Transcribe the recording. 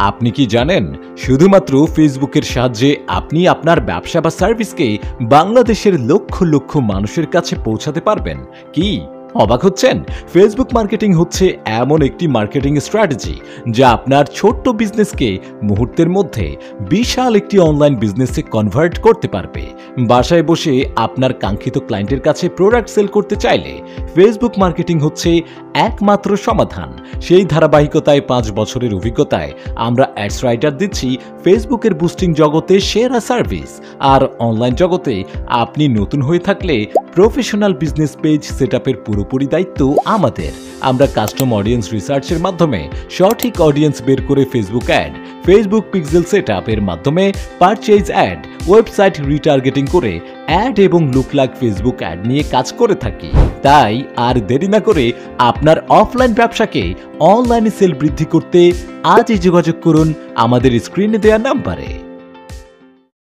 আপনি কি জানেন শুধুমাত্র ফেসবুকের সাহায্যে আপনি আপনার ব্যবসা বা সার্ভিসকে বাংলাদেশের লক্ষ লক্ষ মানুষের কাছে পৌঁছাতে পারবেন? কি অবাক হচ্ছেন? ফেসবুক মার্কেটিং হচ্ছে এমন একটি মার্কেটিং স্ট্র্যাটেজি যা আপনার ছোট্ট বিজনেসকে মুহূর্তের মধ্যে বিশাল একটি অনলাইন বিজনেসে কনভার্ট করতে পারবে। বাসায় বসে আপনার কাঙ্ক্ষিত ক্লায়েন্টের কাছে প্রোডাক্ট সেল করতে চাইলে ফেসবুক মার্কেটিং হচ্ছে একমাত্র সমাধান। সেই ধারাবাহিকতায় 5 বছরের অভিজ্ঞতায় আমরা অ্যাডস রাইটার দিচ্ছি ফেসবুকের বুস্টিং জগতে সেরা সার্ভিস। আর অনলাইন জগতে আপনি নতুন হয়ে থাকলে প্রফেশনাল বিজনেস পেজ সেটআপের পুরোপুরি দায়িত্ব আমাদের। আমরা কাস্টম অডিয়েন্স রিসার্চের মাধ্যমে সঠিক অডিয়েন্স বের করে ফেসবুক অ্যাড, ফেসবুক পিক্সেল সেটআপের মাধ্যমে পারচেজ অ্যাড, ওয়েবসাইট রিটার্গেটিং করে অ্যাড এবং লুক লাইক ফেসবুক অ্যাড নিয়ে কাজ করে থাকি। তাই আর দেরি না করে আপনার অফলাইন ব্যবসাকে অনলাইনে সেল বৃদ্ধি করতে আজই যোগাযোগ করুন আমাদের স্ক্রিনে দেওয়া নাম্বারে।